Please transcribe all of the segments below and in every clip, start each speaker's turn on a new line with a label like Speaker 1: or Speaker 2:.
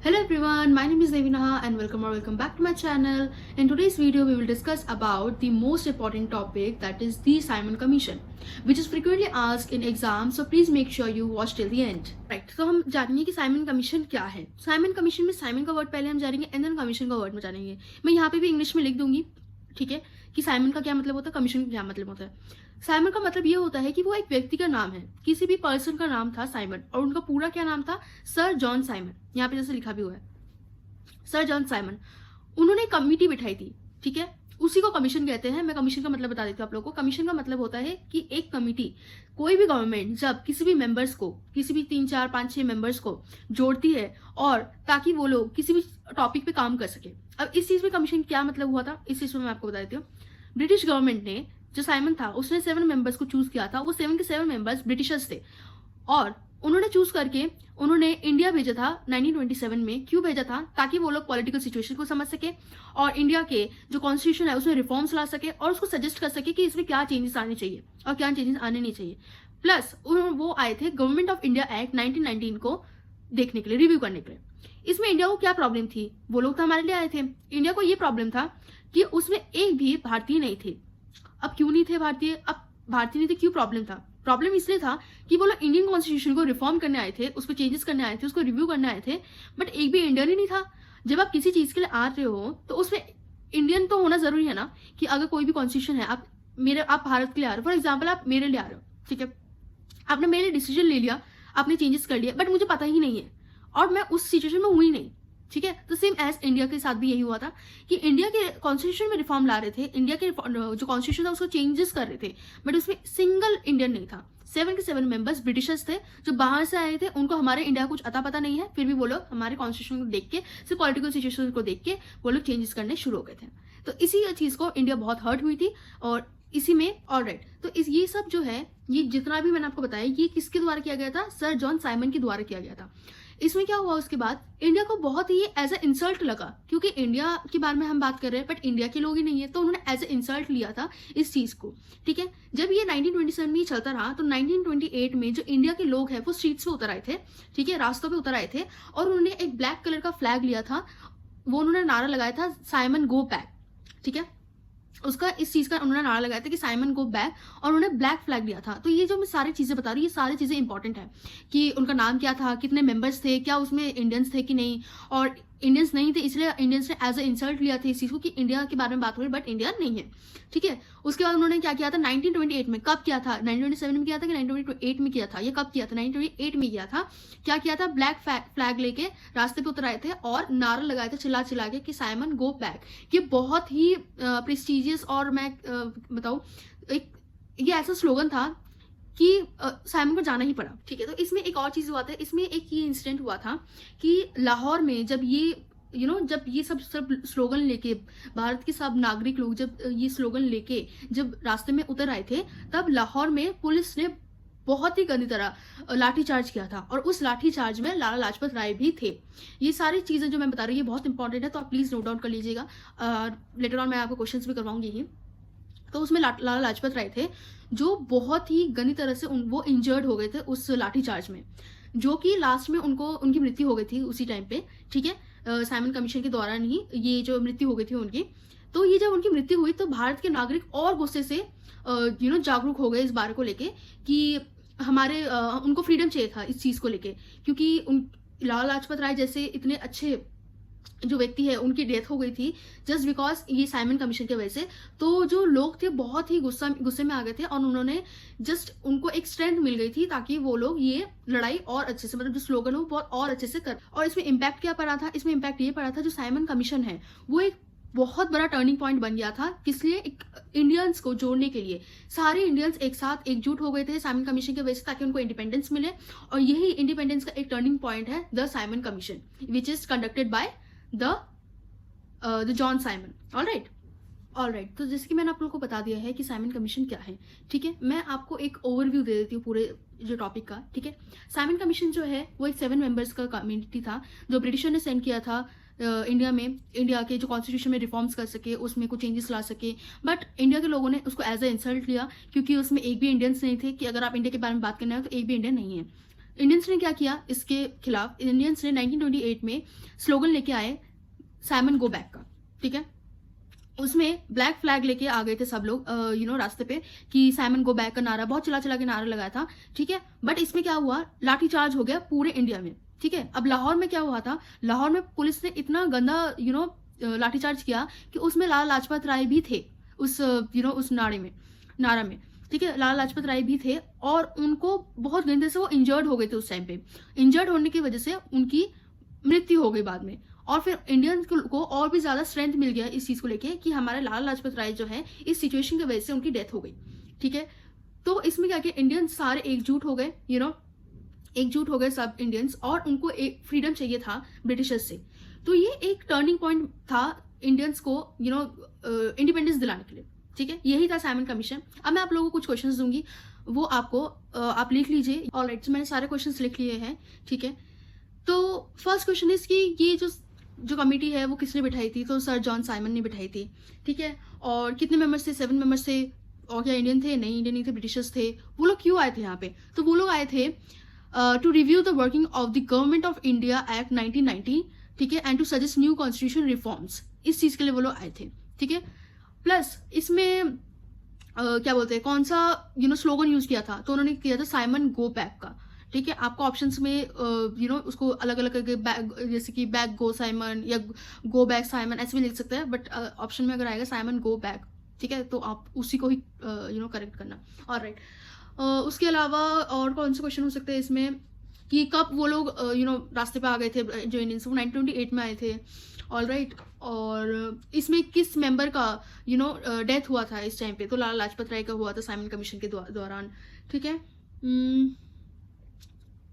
Speaker 1: Hello everyone, my name is Devina and welcome back to my channel. In today's video, we will discuss about the most important topic, that is the Simon Commission, which is frequently asked in exams. So please make sure you watch till the end. Right, तो हम जानेंगे कि Simon commission क्या है. Simon commission में Simon का word पहले हम जानेंगे एंड देन कमीशन का वर्ड में जानेंगे. मैं यहाँ पे भी इंग्लिश में लिख दूंगी, ठीक है, कि साइमन का क्या मतलब होता है, कमीशन का क्या मतलब होता है. साइमन का मतलब ये होता है कि वो एक व्यक्ति का नाम है, किसी भी पर्सन का नाम था साइमन, और उनका पूरा क्या नाम था, सर जॉन साइमन. यहाँ पे जैसे लिखा भी हुआ है सर जॉन साइमन. उन्होंने कमिटी बिठाई थी, ठीक है, उसी को कमीशन कहते हैं. मैं कमीशन का मतलब बता देती हूँ आप लोगों को. कमीशन का मतलब होता है कि एक कमिटी, कोई भी गवर्नमेंट जब किसी भी मेंबर्स को, किसी भी 3 4 5 6 मेंबर्स को जोड़ती है और ताकि वो लोग किसी भी टॉपिक पे काम कर सके. अब इस चीज में कमीशन क्या मतलब हुआ था, इस चीज में मैं आपको बता देती हूँ. ब्रिटिश गवर्नमेंट ने, जो साइमन था उसने 7 मेंबर्स को चूज किया था. वो 7 के 7 मेंबर्स ब्रिटिशर्स थे और उन्होंने चूज करके उन्होंने इंडिया भेजा था 1927 में. क्यों भेजा था, ताकि वो लोग पॉलिटिकल सिचुएशन को समझ सके और इंडिया के जो कॉन्स्टिट्यूशन है उसमें रिफॉर्म्स ला सके और उसको सजेस्ट कर सके कि इसमें क्या चेंजेस आने चाहिए और क्या चेंजेस आने नहीं चाहिए. प्लस वो आए थे गवर्नमेंट ऑफ इंडिया एक्ट 1919 को देखने के लिए, रिव्यू करने के लिए. इसमें इंडिया को क्या प्रॉब्लम थी, वो लोग तो हमारे लिए आए थे. इंडिया को ये प्रॉब्लम था कि उसमें एक भी भारतीय नहीं थे. अब क्यों नहीं थे भारतीय, अब भारतीय नहीं थे, क्यों प्रॉब्लम था, प्रॉब्लम इसलिए था कि वो लोग इंडियन कॉन्स्टिट्यूशन को रिफॉर्म करने आए थे, उस पर चेंजेस करने आए थे, उसको रिव्यू करने आए थे, बट एक भी इंडियन ही नहीं था. जब आप किसी चीज के लिए आ रहे हो तो उसमें इंडियन तो होना जरूरी है ना. कि अगर कोई भी कॉन्स्टिट्यूशन है, आप भारत के लिए आ रहे हो, फॉर एग्जाम्पल आप मेरे लिए आ रहे हो, ठीक है, आपने मेरे लिए डिसीजन ले लिया, आपने चेंजेस कर लिया, बट मुझे पता ही नहीं है और मैं उस सिचुएशन में हुई नहीं, ठीक है. तो सेम एज इंडिया के साथ भी यही हुआ था कि इंडिया के कॉन्स्टिट्यूशन में रिफॉर्म ला रहे थे, इंडिया के जो कॉन्स्टिट्यूशन था उसको चेंजेस कर रहे थे, बट उसमें सिंगल इंडियन नहीं था. 7 के 7 मेंबर्स ब्रिटिशर्स थे जो बाहर से आए थे. उनको हमारे इंडिया कुछ अता पता नहीं है, फिर भी वो लोग हमारे कॉन्स्टिट्यूशन को देख के, सिर्फ पॉलिटिकल सिचुएशन को देख के वो लोग चेंजेस करने शुरू हो गए थे. तो इसी चीज को इंडिया बहुत हर्ट हुई थी और इसी में ऑलराइट. तो ये सब जो है, ये जितना भी मैंने आपको बताया, ये किसके द्वारा किया गया था, सर जॉन साइमन के द्वारा किया गया था. इसमें क्या हुआ, उसके बाद इंडिया को बहुत ही एज ए इंसल्ट लगा, क्योंकि इंडिया के बारे में हम बात कर रहे हैं बट इंडिया के लोग ही नहीं है, तो उन्होंने एज ए इंसल्ट लिया था इस चीज को, ठीक है. जब ये 1927 में चलता रहा तो 1928 में जो इंडिया के लोग हैं वो स्ट्रीट्स पे उतर आए थे, ठीक है, रास्तों पे उतर आए थे और उन्होंने एक ब्लैक कलर का फ्लैग लिया था. वो उन्होंने नारा लगाया था, साइमन गो बैक, ठीक है. उसका इस चीज का उन्होंने नारा लगाया था कि साइमन गो बैक, और उन्होंने ब्लैक फ्लैग लिया था. तो ये जो मैं सारी चीजें बता रही हूँ, ये सारी चीजें इंपॉर्टेंट है कि उनका नाम क्या था, कितने मेंबर्स थे, क्या उसमें इंडियंस थे कि नहीं, और इंडियंस नहीं थे इसलिए इंडियंस ने एज ए इंसल्ट लिया था इस चीज को कि इंडिया के बारे में बात हो रही बट इंडिया नहीं है, ठीक है. उसके बाद उन्होंने क्या किया था 1928 में, कब किया था, 1927 में किया था कि 1928 में किया था, ये कब किया था, 1928 में किया था. क्या किया था, ब्लैक फ्लैग लेके रास्ते पे उतर आए थे और नारा लगाए थे चिल्ला चिल्ला के कि साइमन गो बैक. ये बहुत ही प्रेस्टिजियस और मैं बताऊं, एक ये ऐसा स्लोगन था कि साइमन को जाना ही पड़ा, ठीक है. तो इसमें एक और चीज हुआ था, इसमें एक ये इंसिडेंट हुआ था कि लाहौर में जब ये जब ये सब स्लोगन लेके भारत के सब नागरिक लोग जब ये स्लोगन लेके जब रास्ते में उतर आए थे, तब लाहौर में पुलिस ने बहुत ही गंदी तरह लाठीचार्ज किया था और उस लाठीचार्ज में लाला लाजपत राय भी थे. ये सारी चीजें जो मैं बता रही हूँ ये बहुत इंपॉर्टेंट है, तो आप प्लीज नोट डाउन कर लीजिएगा. लेटर ऑन मैं आपको क्वेश्चंस भी करवाऊंगी ही. तो उसमें लाला लाजपत राय थे जो बहुत ही गंदी तरह से वो इंजर्ड हो गए थे उस लाठीचार्ज में, जो कि लास्ट में उनकी मृत्यु हो गई थी उसी टाइम पे, ठीक है. साइमन कमीशन के दौरान ही ये जो मृत्यु हो गई थी उनकी. तो ये जब उनकी मृत्यु हुई तो भारत के नागरिक और गुस्से से जागरूक हो गए इस बारे को लेके कि हमारे उनको फ्रीडम चाहिए था इस चीज को लेके, क्योंकि लाला लाजपत राय जैसे इतने अच्छे जो व्यक्ति है उनकी डेथ हो गई थी जस्ट बिकॉज ये साइमन कमीशन की वजह से. तो जो लोग थे बहुत ही गुस्से में आ गए थे और उन्होंने जस्ट उनको एक स्ट्रेंथ मिल गई थी ताकि वो लोग ये लड़ाई और अच्छे से, मतलब जो स्लोगन हो बहुत और अच्छे से कर. और इसमें इम्पैक्ट क्या पड़ा था, इसमें इम्पैक्ट ये पड़ा था जो साइमन कमीशन है वो एक बहुत बड़ा टर्निंग पॉइंट बन गया था. किस लिए, इंडियंस को जोड़ने के लिए. सारे इंडियंस एक साथ एकजुट हो गए थे साइमन कमीशन की वजह से ताकि उनको इंडिपेंडेंस मिले, और यही इंडिपेंडेंस का एक टर्निंग पॉइंट है the Simon commission which is conducted by the John Simon. Alright. तो जैसे कि मैंने आप लोगों को बता दिया है कि साइमन कमीशन क्या है, ठीक है. मैं आपको एक ओवरव्यू दे देती हूँ पूरे जो टॉपिक का, ठीक है. साइमन कमीशन जो है वो एक 7 मेंबर्स का कम्युनिटी था जो ब्रिटिशर ने सेंड किया था इंडिया में, इंडिया के जो कॉन्स्टिट्यूशन में रिफॉर्म्स कर सके, उसमें कुछ चेंजेस ला सके. बट इंडिया के लोगों ने उसको एज ए इंसल्ट लिया क्योंकि उसमें एक भी इंडियंस नहीं थे, कि अगर आप इंडिया के बारे में बात करना है तो एक भी इंडियन नहीं है. इंडियंस ने क्या किया इसके खिलाफ, इंडियंस ने 1928 में स्लोगन लेके आए साइमन गो बैक का, ठीक है। उसमें ब्लैक फ्लैग लेके आ गए थे सब लोग रास्ते पे, कि साइमन गो बैक का नारा बहुत चला चला के नारा लगाया था, ठीक है। बट इसमें क्या हुआ, लाठीचार्ज हो गया पूरे इंडिया में, ठीक है। अब लाहौर में क्या हुआ था, लाहौर में पुलिस ने इतना गंदा लाठीचार्ज किया कि उसमें लाला लाजपत राय भी थे उस उस नारा में, ठीक है। लाला लाजपत राय भी थे और उनको बहुत गंदे से वो इंजर्ड हो गए थे उस टाइम पे। इंजर्ड होने की वजह से उनकी मृत्यु हो गई बाद में, और फिर इंडियंस को और भी ज्यादा स्ट्रेंथ मिल गया इस चीज को लेके कि हमारे लाला लाजपत राय जो है इस सिचुएशन की वजह से उनकी डेथ हो गई, ठीक है। तो इसमें क्या किया, इंडियंस सारे एकजुट हो गए, एकजुट हो गए सब इंडियंस, और उनको एक फ्रीडम चाहिए था ब्रिटिशर्स से। तो ये एक टर्निंग पॉइंट था इंडियंस को इंडिपेंडेंस दिलाने के लिए, ठीक है। यही था साइमन कमीशन। अब मैं आप लोगों को कुछ क्वेश्चंस दूंगी, वो आपको आप लिख लीजिए। ऑलराइट, मैंने सारे क्वेश्चंस लिख लिए हैं, ठीक है। तो फर्स्ट क्वेश्चन इज कि ये जो कमेटी है वो किसने बिठाई थी, तो सर जॉन साइमन ने बिठाई थी, ठीक है। और कितने मेंबर्स थे, 7 मेंबर्स थे। और क्या इंडियन थे? नहीं, इंडियन नहीं थे, ब्रिटिशर्स थे। वो लोग क्यों आए थे यहाँ पे, तो वो लोग आए थे to review the working of the government of India act 1990, ठीक है, and to suggest new constitution reforms. इस चीज के लिए वो लोग आए थे, ठीक है। प्लस इसमें क्या बोलते हैं, कौन सा स्लोगन यूज किया था, तो उन्होंने किया था साइमन गो बैक का, ठीक है। आपको ऑप्शंस में उसको अलग अलग करके जैसे कि बैक गो साइमन या गो बैक साइमन ऐसे भी लिख सकते हैं, बट ऑप्शन में अगर आएगा साइमन गो बैक, ठीक है, तो आप उसी को ही करेक्ट करना। ऑलराइट, उसके अलावा और कौन से क्वेश्चन हो सकते हैं इसमें, कि कब वो लोग रास्ते पे आ गए थे जो इंडियंस, वो 1928 में आए थे। ऑलराइट, और इसमें किस मेंबर का डेथ हुआ था इस टाइम पे, तो लाला लाजपत राय का हुआ था साइमन कमीशन के दौरान, ठीक है।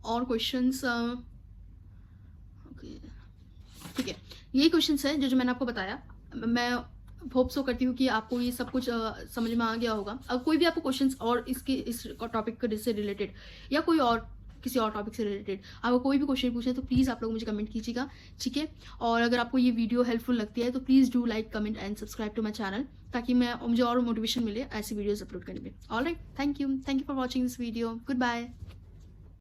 Speaker 1: और क्वेश्चंस, ठीक है, यही क्वेश्चंस है जो मैंने आपको बताया। मैं होप सो करती हूँ कि आपको ये सब कुछ समझ में आ गया होगा। अब कोई भी आपको क्वेश्चंस और इस टॉपिक से रिलेटेड या कोई और किसी और टॉपिक से रिलेटेड आपको कोई भी क्वेश्चन पूछे तो प्लीज़ आप लोग मुझे कमेंट कीजिएगा, ठीक है। और अगर आपको ये वीडियो हेल्पफुल लगती है तो please do like, comment and subscribe to my channel, ताकि मुझे और मोटिवेशन मिले ऐसी वीडियोज़ अपलोड करने में। Alright, thank you for watching this video, good bye.